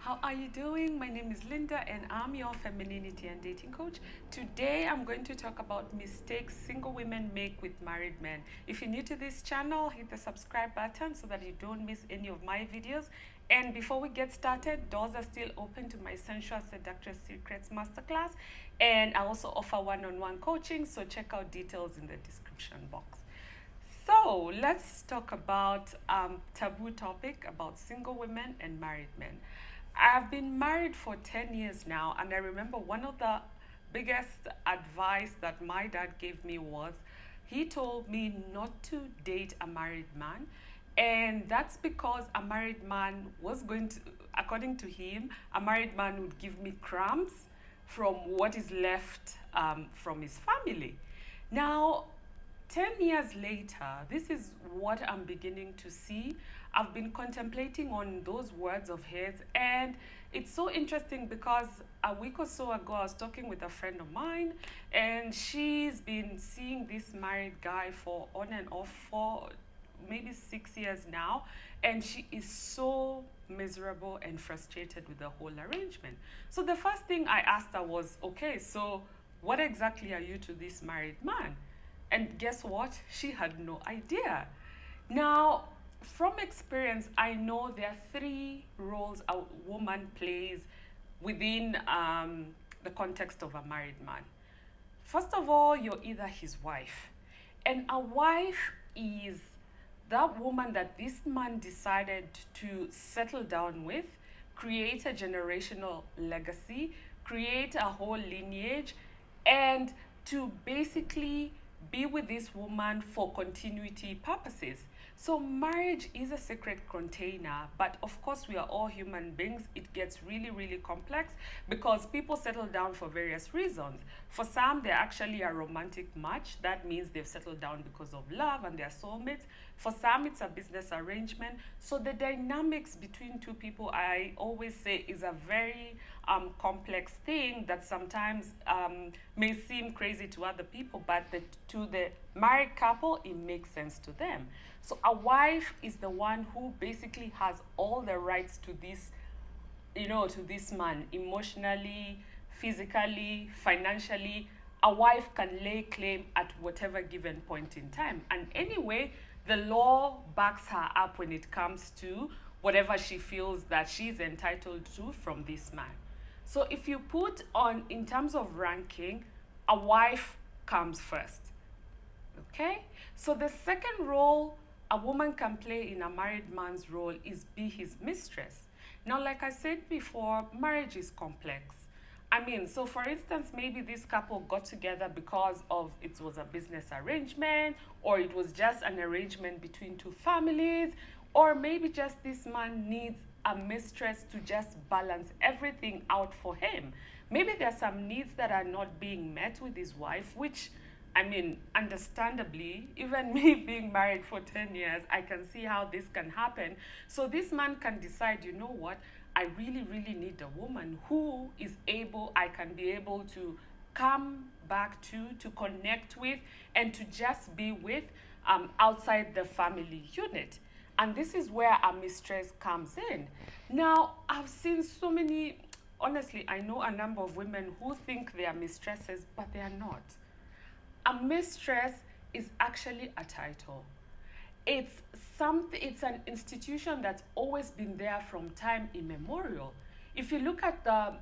How are you doing? My name is Linda and I'm your femininity and dating coach. Today I'm going to talk about mistakes single women make with married men. If you're new to this channel, hit the subscribe button so that you don't miss any of my videos. And before we get started, doors are still open to my Sensual Seductress Secrets Masterclass. And I also offer one-on-one coaching, so check out details in the description box. So let's talk about taboo topic about single women and married men. I've been married for 10 years now, and I remember one of the biggest advice that my dad gave me was he told me not to date a married man. And that's because a married man was going to, according to him, a married man would give me crumbs from what is left from his family. Now, 10 years later, this is what I'm beginning to see. I've been contemplating on those words of his, and it's so interesting because a week or so ago, I was talking with a friend of mine, and she's been seeing this married guy for on and off for maybe 6 years now, and she is so miserable and frustrated with the whole arrangement. So the first thing I asked her was, okay, so what exactly are you to this married man? And guess what? She had no idea. Now, from experience, I know there are three roles a woman plays within the context of a married man. First of all, you're either his wife. And a wife is that woman that this man decided to settle down with, create a generational legacy, create a whole lineage, and to basically be with this woman for continuity purposes. So marriage is a sacred container, but of course we are all human beings. It gets really, really complex because people settle down for various reasons. For some, they're actually a romantic match. That means they've settled down because of love and they're soulmates. For some, it's a business arrangement. So the dynamics between two people, I always say, is a very complex thing that sometimes may seem crazy to other people, but to the married couple, it makes sense to them. So a wife is the one who basically has all the rights to this, to this man, emotionally, physically, financially. A wife can lay claim at whatever given point in time. And anyway, the law backs her up when it comes to whatever she feels that she's entitled to from this man. So if you put on, in terms of ranking, a wife comes first. Okay? So the second role a woman can play in a married man's role is be his mistress. Now, like I said before, marriage is complex. So for instance, maybe this couple got together because of it was a business arrangement, or it was just an arrangement between two families, or maybe just this man needs a mistress to just balance everything out for him. Maybe there are some needs that are not being met with his wife, which understandably, even me being married for 10 years, I can see how this can happen. So this man can decide, you know what, I really, really need a woman who is able, I can be able to come back to connect with, and to just be with outside the family unit. And this is where a mistress comes in. Now, I've seen so many, honestly, I know a number of women who think they are mistresses, but they are not. A mistress is actually a title. It's an institution that's always been there from time immemorial. If you look at the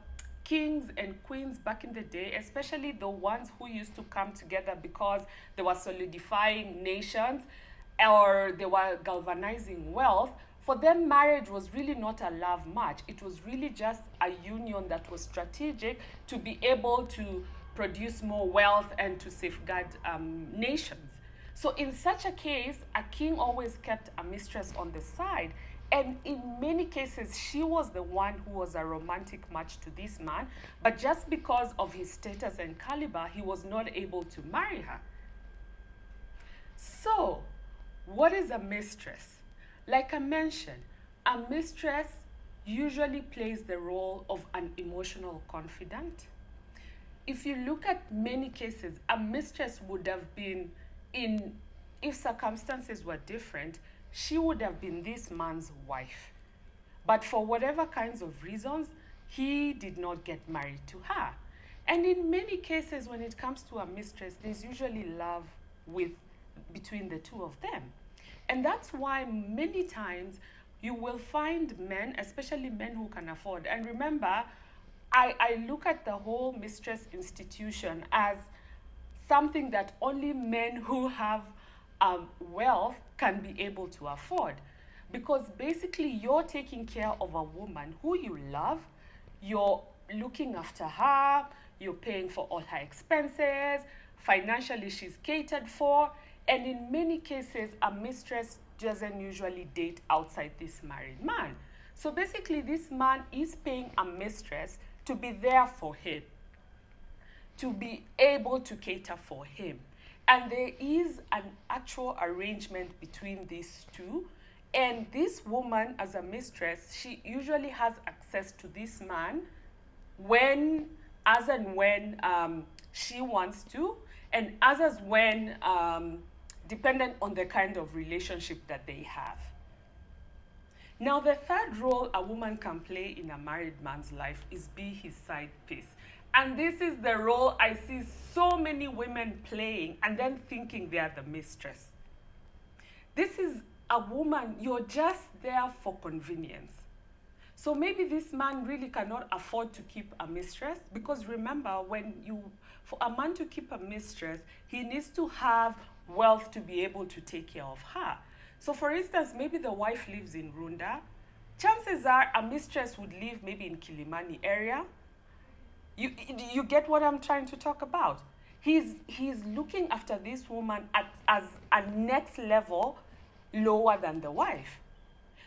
kings and queens back in the day, especially the ones who used to come together because they were solidifying nations or they were galvanizing wealth, for them marriage was really not a love match. It was really just a union that was strategic to be able to produce more wealth and to safeguard nations. So in such a case, a king always kept a mistress on the side. And in many cases, she was the one who was a romantic match to this man. But just because of his status and caliber, he was not able to marry her. So, what is a mistress? Like I mentioned, a mistress usually plays the role of an emotional confidant. If you look at many cases, a mistress would have been if circumstances were different, she would have been this man's wife. But for whatever kinds of reasons, he did not get married to her. And in many cases, when it comes to a mistress, there's usually love with between the two of them. And that's why many times you will find men, especially men who can afford. And remember, I look at the whole mistress institution as something that only men who have wealth can be able to afford. Because basically, you're taking care of a woman who you love, you're looking after her, you're paying for all her expenses, financially, she's catered for, and in many cases, a mistress doesn't usually date outside this married man. So basically, this man is paying a mistress to be there for him, to be able to cater for him. And there is an actual arrangement between these two. And this woman, as a mistress, she usually has access to this man as and when she wants to, and as when, dependent on the kind of relationship that they have. Now, the third role a woman can play in a married man's life is be his side piece. And this is the role I see so many women playing and then thinking they are the mistress. This is a woman, you're just there for convenience. So maybe this man really cannot afford to keep a mistress, because remember, for a man to keep a mistress, he needs to have wealth to be able to take care of her. So for instance, maybe the wife lives in Runda. Chances are a mistress would live maybe in Kilimani area. You get what I'm trying to talk about? He's looking after this woman as a next level lower than the wife.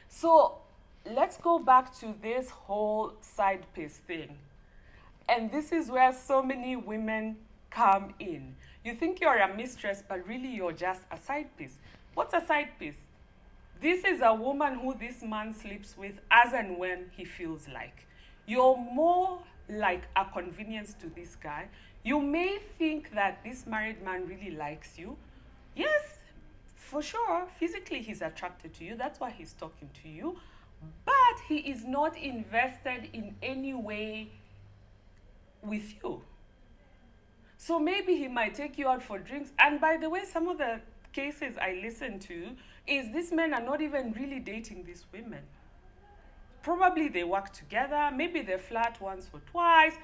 So let's go back to this whole side piece thing. And this is where so many women come in. You think you're a mistress, but really you're just a side piece. What's a side piece? This is a woman who this man sleeps with as and when he feels like. You're more like a convenience to this guy. You may think that this married man really likes you. Yes, for sure, physically he's attracted to you. That's why he's talking to you. But he is not invested in any way with you. So maybe he might take you out for drinks. And by the way, some of the cases I listen to is these men are not even really dating these women. Probably they work together, maybe they flirt once or twice,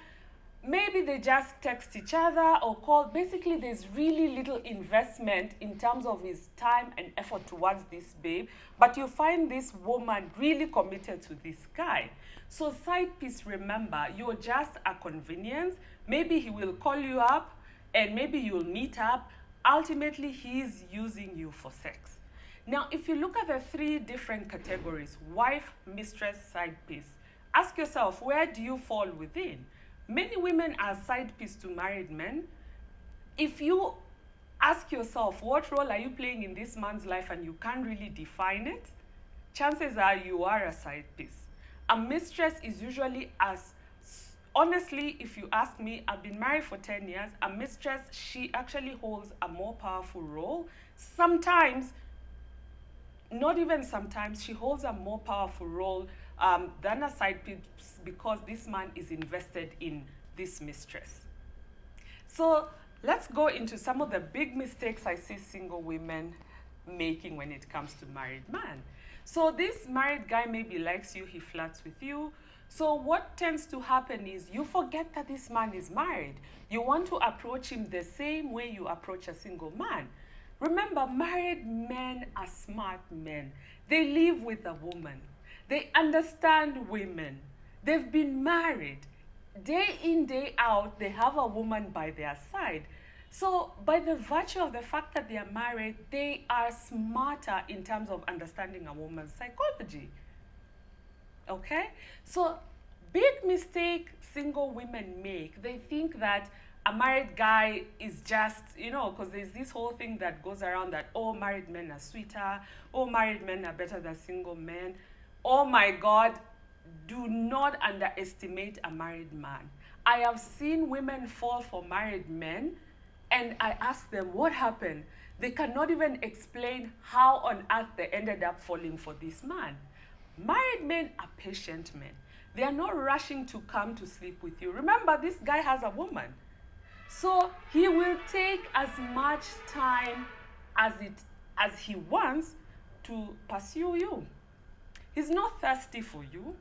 maybe they just text each other or call. Basically, there's really little investment in terms of his time and effort towards this babe, but you find this woman really committed to this guy. So side piece, remember, you're just a convenience. Maybe he will call you up and maybe you'll meet up. Ultimately, he's using you for sex. Now, if you look at the three different categories, wife, mistress, side piece, ask yourself, where do you fall within? Many women are side piece to married men. If you ask yourself, what role are you playing in this man's life and you can't really define it, chances are you are a side piece. A mistress is usually honestly, if you ask me, I've been married for 10 years, a mistress, she actually holds a more powerful role. Sometimes, not even sometimes, she holds a more powerful role than a side piece, because this man is invested in this mistress. So let's go into some of the big mistakes I see single women making when it comes to married man. So this married guy maybe likes you, he flirts with you. So what tends to happen is you forget that this man is married. You want to approach him the same way you approach a single man. Remember, married men are smart men. They live with a woman. They understand women. They've been married. Day in, day out, they have a woman by their side. So by the virtue of the fact that they are married, they are smarter in terms of understanding a woman's psychology. Okay? So big mistake single women make. They think that a married guy is just, because there's this whole thing that goes around that, oh, married men are sweeter, oh, married men are better than single men. Oh my God, do not underestimate a married man. I have seen women fall for married men, and I ask them, what happened? They cannot even explain how on earth they ended up falling for this man. Married men are patient men. They are not rushing to come to sleep with you. Remember, this guy has a woman. So he will take as much time as he wants to pursue you. He's not thirsty for you.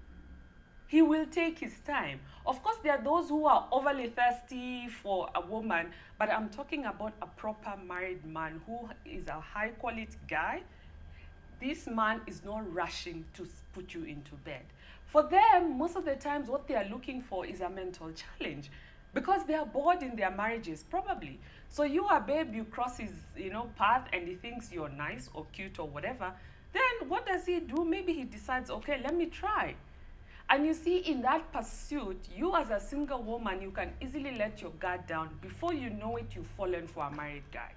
He will take his time. Of course, there are those who are overly thirsty for a woman, but I'm talking about a proper married man who is a high quality guy. This man is not rushing to put you into bed. For them, most of the times, what they are looking for is a mental challenge because they are bored in their marriages, probably. So you are babe, you cross his path and he thinks you're nice or cute or whatever. Then what does he do? Maybe he decides, okay, let me try. And you see, in that pursuit, you as a single woman, you can easily let your guard down. Before you know it, you've fallen for a married guy.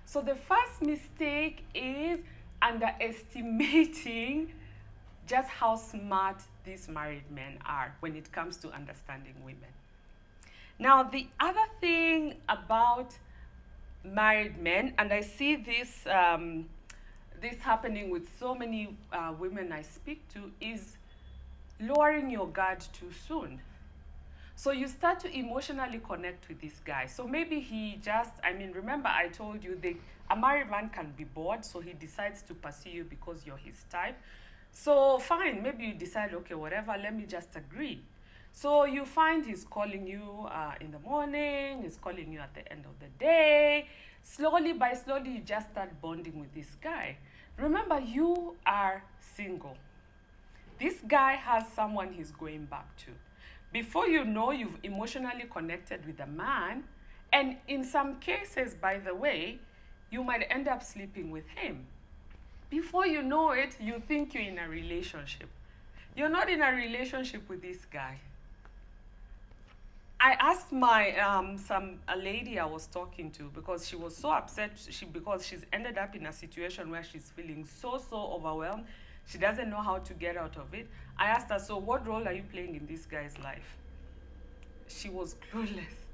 So the first mistake is underestimating just how smart these married men are when it comes to understanding women. Now, the other thing about married men, and I see this this happening with so many women I speak to, is lowering your guard too soon. So you start to emotionally connect with this guy. So maybe he just, remember I told you a married man can be bored, so he decides to pursue you because you're his type. So fine, maybe you decide, okay, whatever, let me just agree. So you find he's calling you in the morning, he's calling you at the end of the day. Slowly you just start bonding with this guy. Remember, you are single. This guy has someone he's going back to. Before you know, you've emotionally connected with a man, and in some cases, by the way, you might end up sleeping with him. Before you know it, you think you're in a relationship. You're not in a relationship with this guy. I asked a lady I was talking to, because she was so upset because she's ended up in a situation where she's feeling so overwhelmed. She doesn't know how to get out of it. I asked her, so what role are you playing in this guy's life? She was clueless.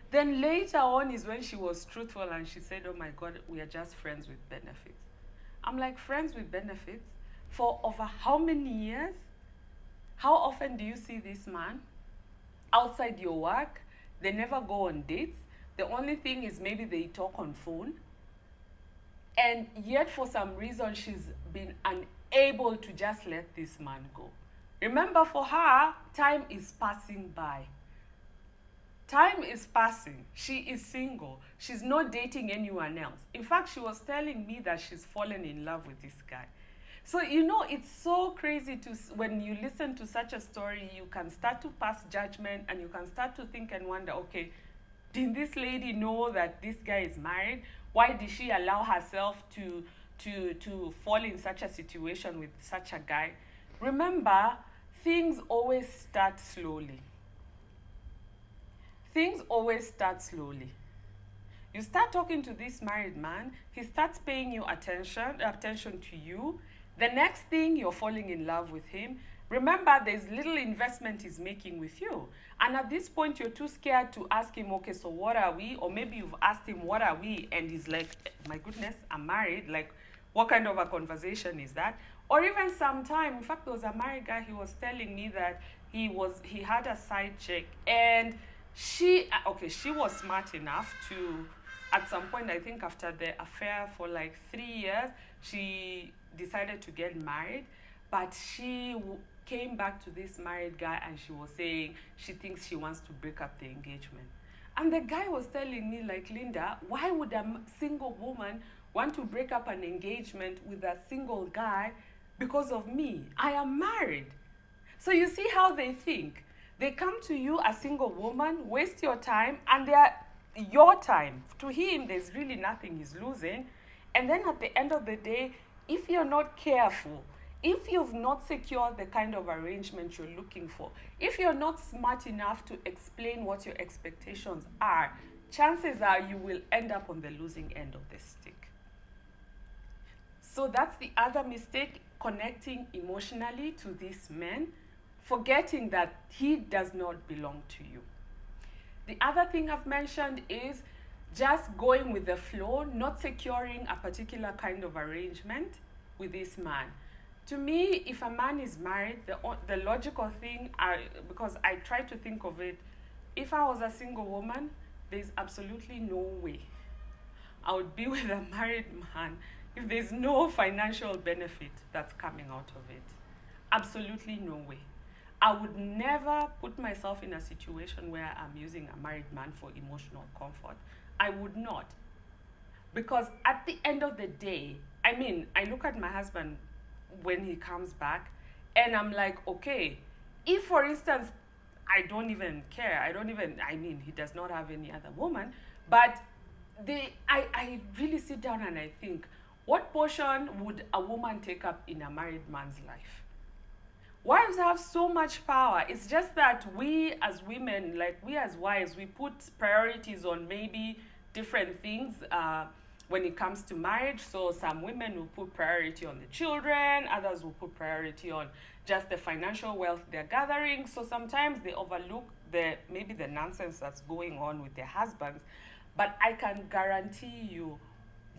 Then later on is when she was truthful and she said, oh my God, we are just friends with benefits. I'm like, friends with benefits? For over how many years? How often do you see this man? Outside your work? They never go on dates. The only thing is maybe they talk on phone. And yet for some reason, she's been unable to just let this man go. Remember, for her, time is passing by. Time is passing. She is single. She's not dating anyone else. In fact, she was telling me that she's fallen in love with this guy. So, it's so crazy when you listen to such a story, you can start to pass judgment and you can start to think and wonder, okay, did this lady know that this guy is married? Why did she allow herself to fall in such a situation with such a guy? Remember, things always start slowly. Things always start slowly. You start talking to this married man, he starts paying you attention to you. The next thing, you're falling in love with him. Remember, there's little investment he's making with you. And at this point, you're too scared to ask him, okay, so what are we? Or maybe you've asked him, what are we? And he's like, my goodness, I'm married. Like, what kind of a conversation is that? Or even sometime, in fact, there was a married guy, he was telling me that he had a side chick. And she was smart enough to, at some point, I think after the affair for like 3 years, she decided to get married. But she came back to this married guy and she was saying she thinks she wants to break up the engagement. And the guy was telling me, like, Linda, why would a single woman want to break up an engagement with a single guy because of me? I am married. So you see how they think. They come to you, a single woman, waste your time, and they are your time. To him, there's really nothing he's losing. And then at the end of the day, if you're not careful, if you've not secured the kind of arrangement you're looking for, if you're not smart enough to explain what your expectations are, chances are you will end up on the losing end of the stick. So that's the other mistake, connecting emotionally to this man, forgetting that he does not belong to you. The other thing I've mentioned is just going with the flow, not securing a particular kind of arrangement with this man. To me, if a man is married, the logical thing, because I try to think of it, if I was a single woman, there's absolutely no way I would be with a married man if there's no financial benefit that's coming out of it. Absolutely no way. I would never put myself in a situation where I'm using a married man for emotional comfort. I would not. Because at the end of the day, I mean, I look at my husband when he comes back and I'm like, okay, if for instance, I don't even care, I mean, he does not have any other woman, but I really sit down and I think, what portion would a woman take up in a married man's life? Wives have so much power. It's just that we as women, like we as wives, we put priorities on maybe different things when it comes to marriage. So some women will put priority on the children, others will put priority on just the financial wealth they're gathering. So sometimes they overlook maybe the nonsense that's going on with their husbands. But I can guarantee you,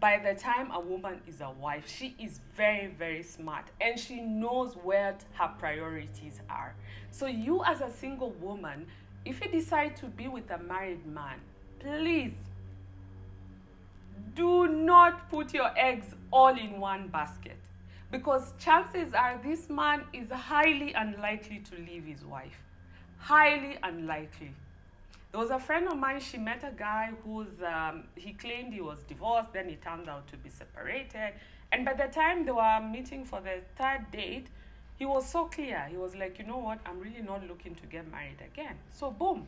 by the time a woman is a wife, she is very, very smart and she knows where her priorities are. So you as a single woman, if you decide to be with a married man, please do not put your eggs all in one basket, because chances are this man is highly unlikely to leave his wife. Highly unlikely. There was a friend of mine, she met a guy he claimed he was divorced, then he turned out to be separated. And by the time they were meeting for the third date, he was so clear. He was like, you know what, I'm really not looking to get married again. So boom,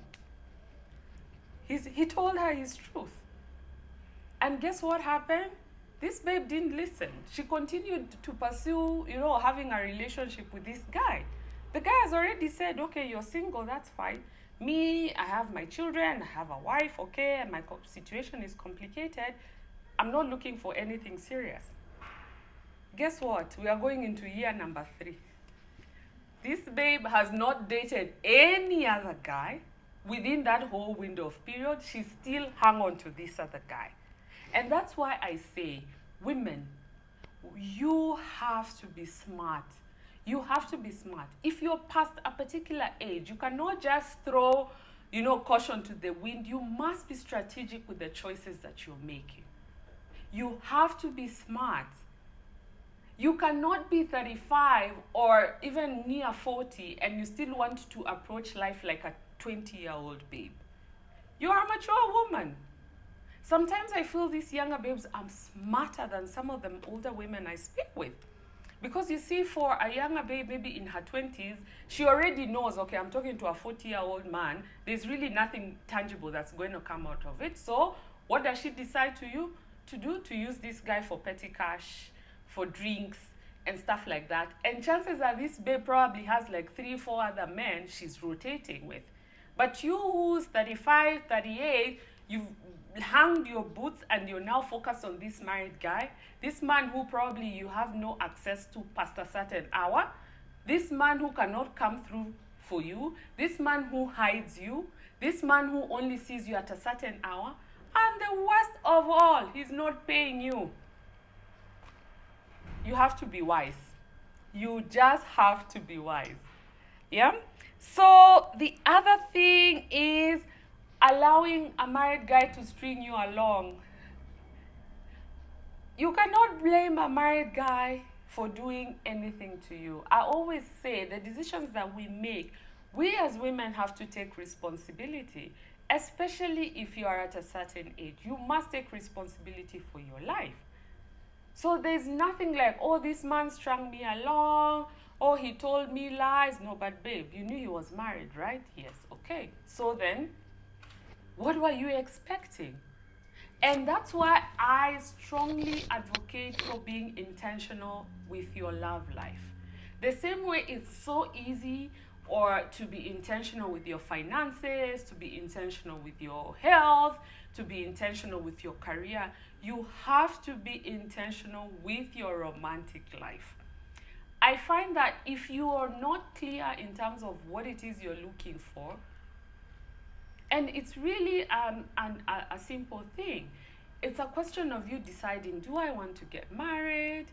he told her his truth. And guess what happened? This babe didn't listen. She continued to pursue, having a relationship with this guy. The guy has already said, okay, you're single, that's fine. Me, I have my children, I have a wife, okay, and my situation is complicated. I'm not looking for anything serious. Guess what? We are going into year number 3. This babe has not dated any other guy. Within that whole window of period, she still hung on to this other guy. And that's why I say, women, you have to be smart. You have to be smart. If you're past a particular age, you cannot just throw, caution to the wind. You must be strategic with the choices that you're making. You have to be smart. You cannot be 35 or even near 40 and you still want to approach life like a 20-year-old babe. You are a mature woman. Sometimes I feel these younger babes are smarter than some of the older women I speak with. Because you see, for a younger babe, maybe in her 20s, she already knows, okay, I'm talking to a 40-year-old man. There's really nothing tangible that's going to come out of it. So what does she decide to do? To use this guy for petty cash, for drinks, and stuff like that. And chances are this babe probably has like 3-4 other men she's rotating with. But you who's 35, 38, you've hung your boots and you're now focused on this married guy, this man who probably you have no access to past a certain hour, this man who cannot come through for you, this man who hides you, this man who only sees you at a certain hour, and the worst of all, he's not paying you. You have to be wise. You just have to be wise. Yeah? So the other thing is allowing a married guy to string you along. You cannot blame a married guy for doing anything to you. I always say the decisions that we make, we as women have to take responsibility, especially if you are at a certain age. You must take responsibility for your life. So there's nothing like, oh, this man strung me along, oh, he told me lies. No, but babe, you knew he was married, right? Yes, okay. So then, what were you expecting? And that's why I strongly advocate for being intentional with your love life. The same way it's so easy to be intentional with your finances, to be intentional with your health, to be intentional with your career, you have to be intentional with your romantic life. I find that if you are not clear in terms of what it is you're looking for, and it's really a simple thing. It's a question of you deciding, do I want to get married?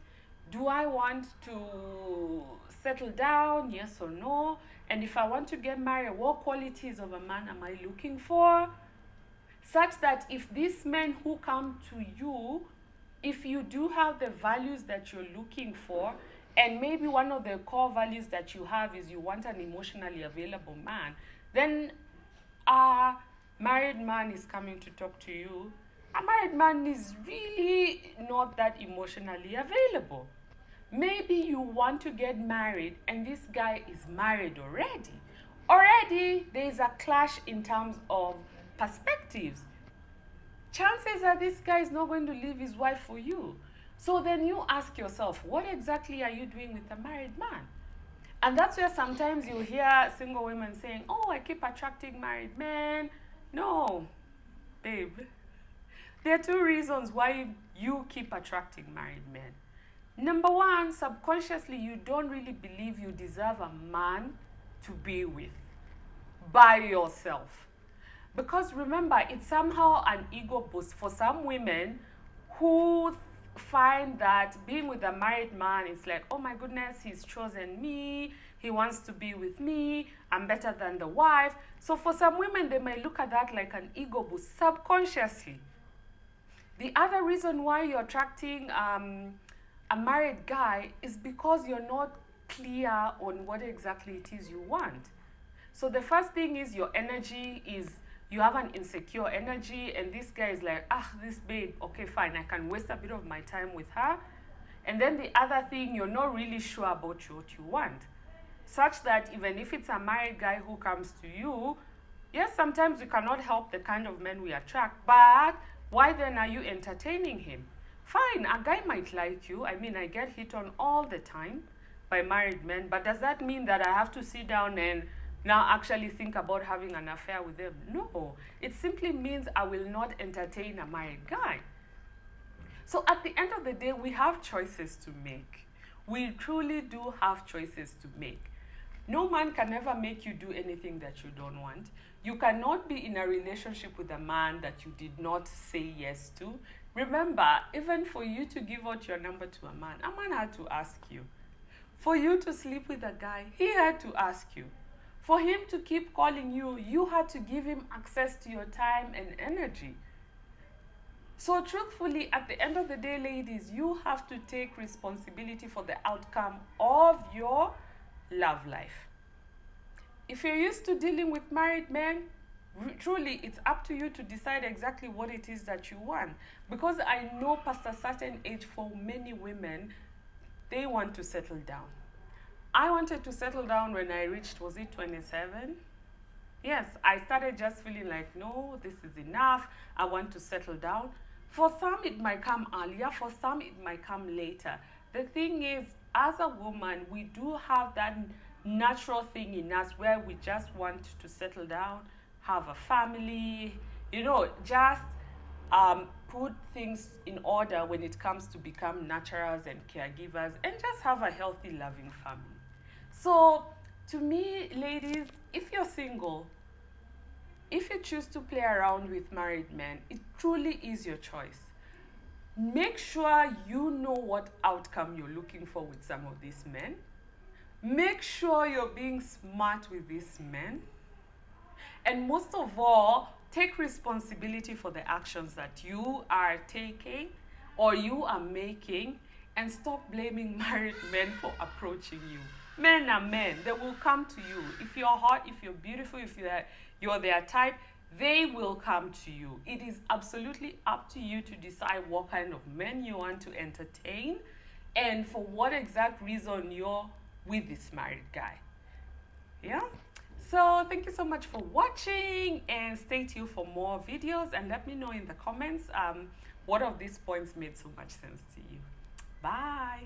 Do I want to settle down? Yes or no? And if I want to get married, what qualities of a man am I looking for? Such that if these men who come to you, if you do have the values that you're looking for, and maybe one of the core values that you have is you want an emotionally available man, then a married man is coming to talk to you. A married man is really not that emotionally available. Maybe you want to get married and this guy is married already. Already, there is a clash in terms of perspectives. Chances are this guy is not going to leave his wife for you. So then you ask yourself, what exactly are you doing with a married man? And that's where sometimes you hear single women saying, oh, I keep attracting married men. No, babe. There are two reasons why you keep attracting married men. Number one, subconsciously, you don't really believe you deserve a man to be with by yourself. Because remember, it's somehow an ego boost for some women who find that being with a married man is like, oh my goodness, he's chosen me, he wants to be with me, I'm better than the wife. So for some women, they may look at that like an ego boost subconsciously. The other reason why you're attracting a married guy is because you're not clear on what exactly it is you want. So the first thing is your energy is, you have an insecure energy, and this guy is like, this babe, okay, fine, I can waste a bit of my time with her. And then the other thing, you're not really sure about what you want. Such that even if it's a married guy who comes to you, yes, sometimes we cannot help the kind of men we attract, but why then are you entertaining him? Fine, a guy might like you. I mean, I get hit on all the time by married men, but does that mean that I have to sit down and now actually think about having an affair with them? No, it simply means I will not entertain a married guy. So at the end of the day, we have choices to make. We truly do have choices to make. No man can ever make you do anything that you don't want. You cannot be in a relationship with a man that you did not say yes to. Remember, even for you to give out your number to a man had to ask you. For you to sleep with a guy, he had to ask you. For him to keep calling you, you had to give him access to your time and energy. So truthfully, at the end of the day, ladies, you have to take responsibility for the outcome of your love life. If you're used to dealing with married men, truly it's up to you to decide exactly what it is that you want. Because I know past a certain age, for many women, they want to settle down. I wanted to settle down when I reached, was it 27? Yes, I started just feeling like, no, this is enough. I want to settle down. For some, it might come earlier. For some, it might come later. The thing is, as a woman, we do have that natural thing in us where we just want to settle down, have a family, just put things in order when it comes to become nurturers and caregivers, and just have a healthy, loving family. So to me, ladies, if you're single, if you choose to play around with married men, it truly is your choice. Make sure you know what outcome you're looking for with some of these men. Make sure you're being smart with these men. And most of all, take responsibility for the actions that you are taking or you are making, and stop blaming married men for approaching you. Men are men. They will come to you. If you're hot, if you're beautiful, if you're their type, they will come to you. It is absolutely up to you to decide what kind of men you want to entertain and for what exact reason you're with this married guy. Yeah? So thank you so much for watching, and stay tuned for more videos, and let me know in the comments what of these points made so much sense to you. Bye.